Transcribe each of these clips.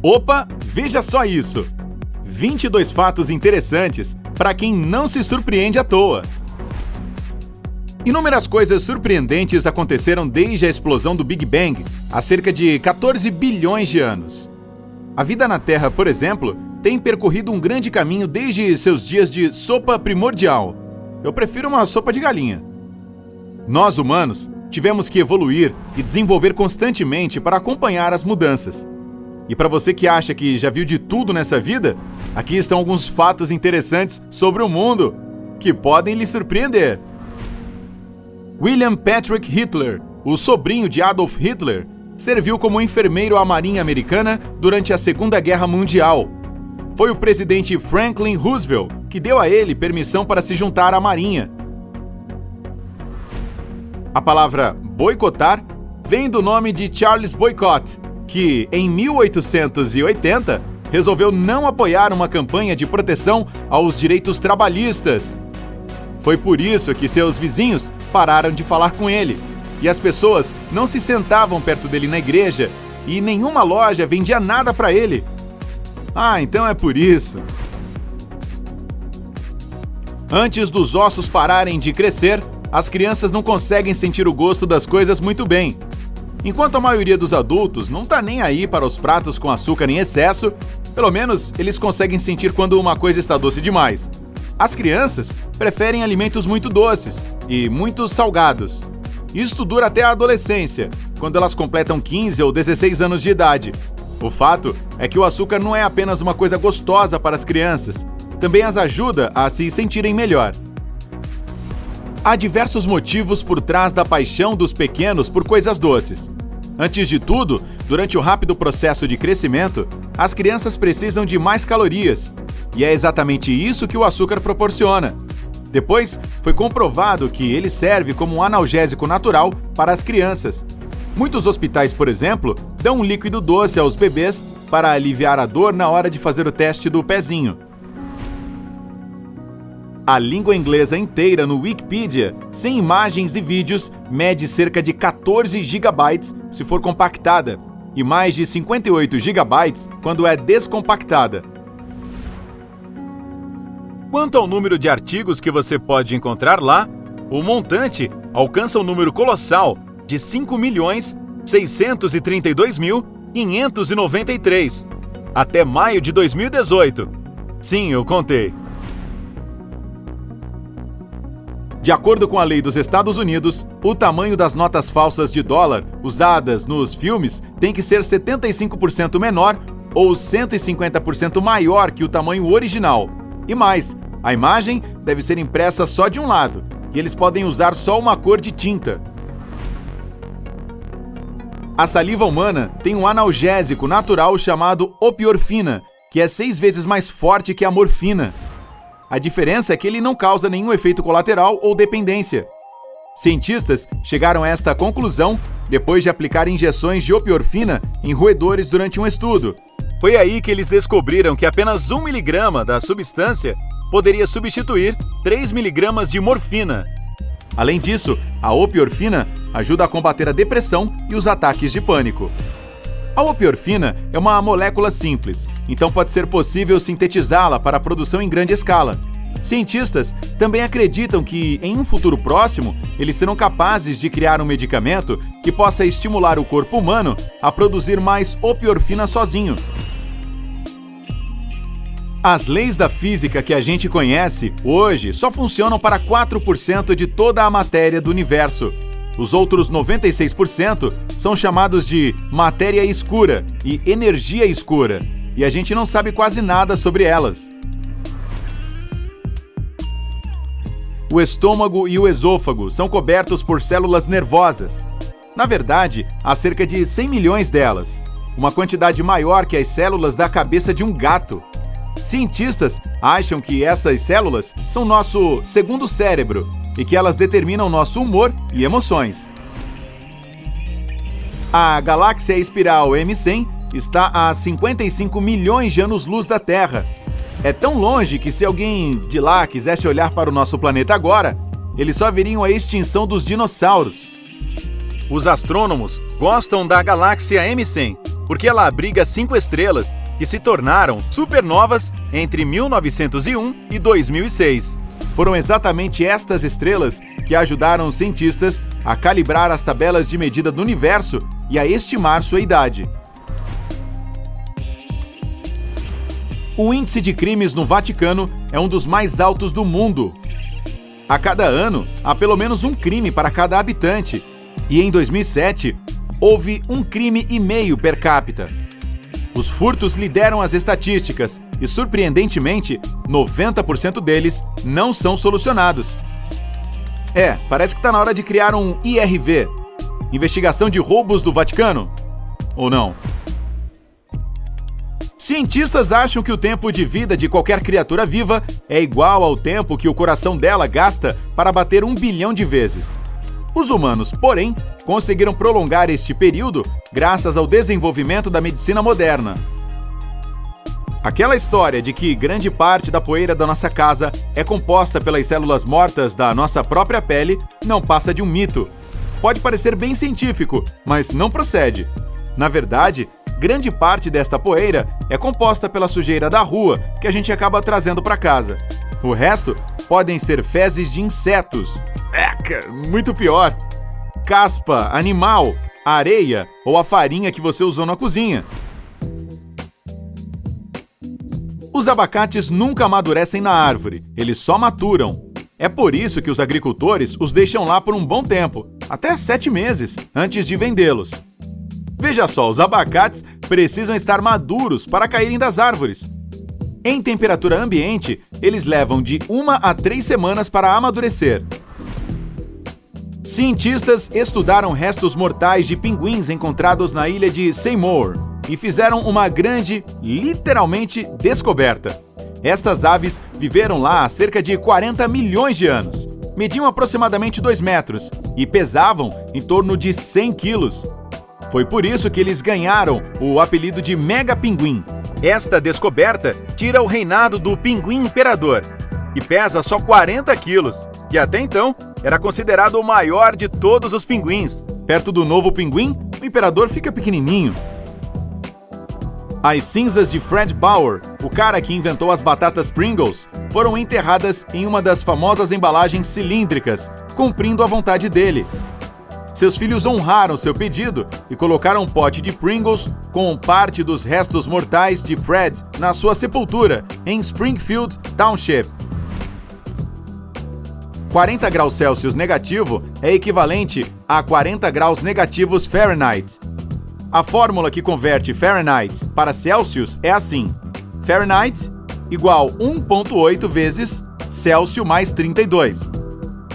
Opa, veja só isso! 22 fatos interessantes para quem não se surpreende à toa. Inúmeras coisas surpreendentes aconteceram desde a explosão do Big Bang, há cerca de 14 bilhões de anos. A vida na Terra, por exemplo, tem percorrido um grande caminho desde seus dias de sopa primordial. Eu prefiro uma sopa de galinha. Nós, humanos, tivemos que evoluir e desenvolver constantemente para acompanhar as mudanças. E para você que acha que já viu de tudo nessa vida, aqui estão alguns fatos interessantes sobre o mundo que podem lhe surpreender. William Patrick Hitler, o sobrinho de Adolf Hitler, serviu como enfermeiro à Marinha Americana durante a Segunda Guerra Mundial. Foi o presidente Franklin Roosevelt que deu a ele permissão para se juntar à Marinha. A palavra boicotar vem do nome de Charles Boycott, que, em 1880, resolveu não apoiar uma campanha de proteção aos direitos trabalhistas. Foi por isso que seus vizinhos pararam de falar com ele, e as pessoas não se sentavam perto dele na igreja, e nenhuma loja vendia nada para ele. Ah, então é por isso. Antes dos ossos pararem de crescer, as crianças não conseguem sentir o gosto das coisas muito bem. Enquanto a maioria dos adultos não tá nem aí para os pratos com açúcar em excesso, pelo menos eles conseguem sentir quando uma coisa está doce demais. As crianças preferem alimentos muito doces e muito salgados. Isso dura até a adolescência, quando elas completam 15 ou 16 anos de idade. O fato é que o açúcar não é apenas uma coisa gostosa para as crianças, também as ajuda a se sentirem melhor. Há diversos motivos por trás da paixão dos pequenos por coisas doces. Antes de tudo, durante o rápido processo de crescimento, as crianças precisam de mais calorias. E é exatamente isso que o açúcar proporciona. Depois, foi comprovado que ele serve como um analgésico natural para as crianças. Muitos hospitais, por exemplo, dão um líquido doce aos bebês para aliviar a dor na hora de fazer o teste do pezinho. A língua inglesa inteira no Wikipedia, sem imagens e vídeos, mede cerca de 14 GB se for compactada e mais de 58 GB quando é descompactada. Quanto ao número de artigos que você pode encontrar lá, o montante alcança um número colossal de 5.632.593 até maio de 2018. Sim, eu contei. De acordo com a lei dos Estados Unidos, o tamanho das notas falsas de dólar usadas nos filmes tem que ser 75% menor ou 150% maior que o tamanho original. E mais, a imagem deve ser impressa só de um lado, e eles podem usar só uma cor de tinta. A saliva humana tem um analgésico natural chamado opiorfina, que é 6 vezes mais forte que a morfina. A diferença é que ele não causa nenhum efeito colateral ou dependência. Cientistas chegaram a esta conclusão depois de aplicar injeções de opiorfina em roedores durante um estudo. Foi aí que eles descobriram que apenas 1 mg da substância poderia substituir 3 mg de morfina. Além disso, a opiorfina ajuda a combater a depressão e os ataques de pânico. A opiorfina é uma molécula simples, então pode ser possível sintetizá-la para a produção em grande escala. Cientistas também acreditam que, em um futuro próximo, eles serão capazes de criar um medicamento que possa estimular o corpo humano a produzir mais opiorfina sozinho. As leis da física que a gente conhece hoje só funcionam para 4% de toda a matéria do universo. Os outros 96% são chamados de matéria escura e energia escura, e a gente não sabe quase nada sobre elas. O estômago e o esôfago são cobertos por células nervosas. Na verdade, há cerca de 100 milhões delas, uma quantidade maior que as células da cabeça de um gato. Cientistas acham que essas células são nosso segundo cérebro e que elas determinam nosso humor e emoções. A galáxia espiral M100 está a 55 milhões de anos-luz da Terra. É tão longe que se alguém de lá quisesse olhar para o nosso planeta agora, eles só veriam a extinção dos dinossauros. Os astrônomos gostam da galáxia M100 porque ela abriga 5 estrelas que se tornaram supernovas entre 1901 e 2006. Foram exatamente estas estrelas que ajudaram os cientistas a calibrar as tabelas de medida do universo e a estimar sua idade. O índice de crimes no Vaticano é um dos mais altos do mundo. A cada ano, há pelo menos um crime para cada habitante, e em 2007, houve 1,5 crime per capita. Os furtos lideram as estatísticas e, surpreendentemente, 90% deles não são solucionados. Parece que está na hora de criar um IRV, Investigação de Roubos do Vaticano. Ou não? Cientistas acham que o tempo de vida de qualquer criatura viva é igual ao tempo que o coração dela gasta para bater 1 bilhão de vezes. Os humanos, porém, conseguiram prolongar este período graças ao desenvolvimento da medicina moderna. Aquela história de que grande parte da poeira da nossa casa é composta pelas células mortas da nossa própria pele não passa de um mito. Pode parecer bem científico, mas não procede. Na verdade, grande parte desta poeira é composta pela sujeira da rua que a gente acaba trazendo para casa. O resto podem ser fezes de insetos. Muito pior. Caspa, animal, areia ou a farinha que você usou na cozinha. Os abacates nunca amadurecem na árvore, eles só maturam. É por isso que os agricultores os deixam lá por um bom tempo, até 7 meses, antes de vendê-los. Veja só, os abacates precisam estar maduros para caírem das árvores. Em temperatura ambiente, eles levam de 1 a 3 semanas para amadurecer. Cientistas estudaram restos mortais de pinguins encontrados na ilha de Seymour e fizeram uma grande, literalmente, descoberta. Estas aves viveram lá há cerca de 40 milhões de anos, mediam aproximadamente 2 metros e pesavam em torno de 100 quilos. Foi por isso que eles ganharam o apelido de mega-pinguim. Esta descoberta tira o reinado do pinguim imperador, que pesa só 40 quilos, que até então era considerado o maior de todos os pinguins. Perto do novo pinguim, o imperador fica pequenininho. As cinzas de Fred Bauer, o cara que inventou as batatas Pringles, foram enterradas em uma das famosas embalagens cilíndricas, cumprindo a vontade dele. Seus filhos honraram seu pedido e colocaram um pote de Pringles com parte dos restos mortais de Fred na sua sepultura, em Springfield Township. 40 graus Celsius negativo é equivalente a 40 graus negativos Fahrenheit. A fórmula que converte Fahrenheit para Celsius é assim: Fahrenheit igual 1,8 vezes Celsius mais 32.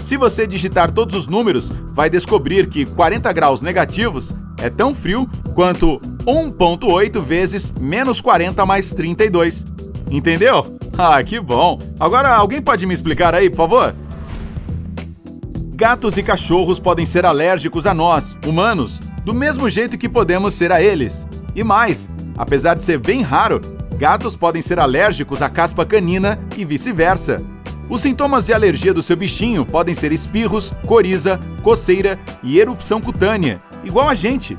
Se você digitar todos os números, vai descobrir que 40 graus negativos é tão frio quanto 1,8 vezes menos 40 mais 32. Entendeu? Ah, que bom! Agora, alguém pode me explicar aí, por favor? Gatos e cachorros podem ser alérgicos a nós, humanos, do mesmo jeito que podemos ser a eles. E mais, apesar de ser bem raro, gatos podem ser alérgicos à caspa canina e vice-versa. Os sintomas de alergia do seu bichinho podem ser espirros, coriza, coceira e erupção cutânea, igual a gente.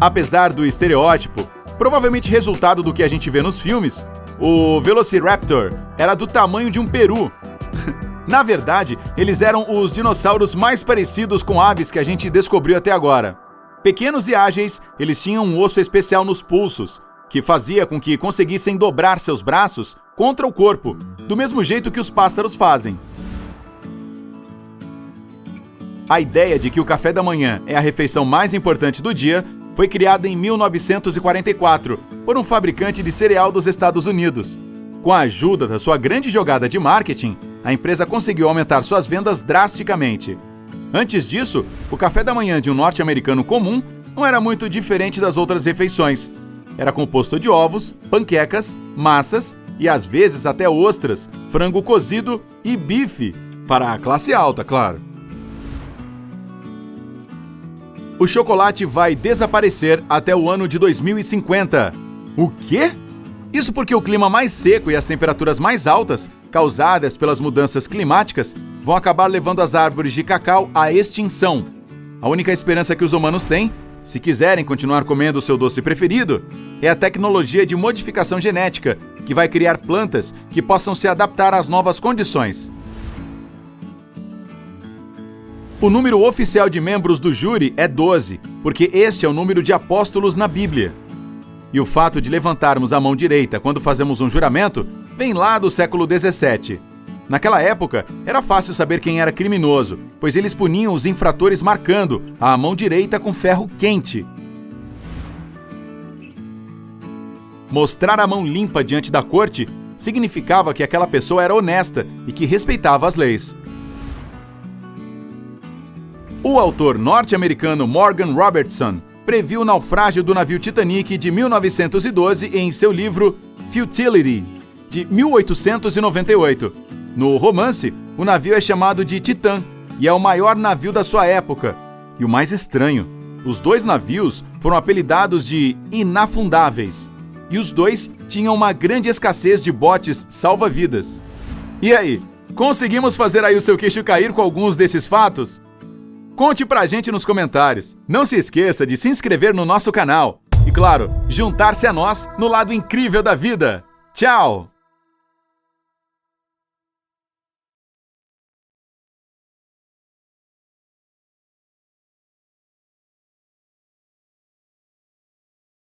Apesar do estereótipo, provavelmente resultado do que a gente vê nos filmes, o Velociraptor era do tamanho de um peru. Na verdade, eles eram os dinossauros mais parecidos com aves que a gente descobriu até agora. Pequenos e ágeis, eles tinham um osso especial nos pulsos, que fazia com que conseguissem dobrar seus braços contra o corpo, do mesmo jeito que os pássaros fazem. A ideia de que o café da manhã é a refeição mais importante do dia foi criada em 1944 por um fabricante de cereal dos Estados Unidos. Com a ajuda da sua grande jogada de marketing, a empresa conseguiu aumentar suas vendas drasticamente. Antes disso, o café da manhã de um norte-americano comum não era muito diferente das outras refeições. Era composto de ovos, panquecas, massas e às vezes até ostras, frango cozido e bife, para a classe alta, claro. O chocolate vai desaparecer até o ano de 2050. O quê? Isso porque o clima mais seco e as temperaturas mais altas, causadas pelas mudanças climáticas, vão acabar levando as árvores de cacau à extinção. A única esperança que os humanos têm Se quiserem continuar comendo o seu doce preferido, é a tecnologia de modificação genética, que vai criar plantas que possam se adaptar às novas condições. O número oficial de membros do júri é 12, porque este é o número de apóstolos na Bíblia. E o fato de levantarmos a mão direita quando fazemos um juramento vem lá do século XVII. Naquela época, era fácil saber quem era criminoso, pois eles puniam os infratores marcando a mão direita com ferro quente. Mostrar a mão limpa diante da corte significava que aquela pessoa era honesta e que respeitava as leis. O autor norte-americano Morgan Robertson previu o naufrágio do navio Titanic de 1912 em seu livro Futility, de 1898. No romance, o navio é chamado de Titã e é o maior navio da sua época. E o mais estranho, os dois navios foram apelidados de inafundáveis. E os dois tinham uma grande escassez de botes salva-vidas. E aí, conseguimos fazer aí o seu queixo cair com alguns desses fatos? Conte pra gente nos comentários. Não se esqueça de se inscrever no nosso canal. E claro, juntar-se a nós no lado incrível da vida. Tchau!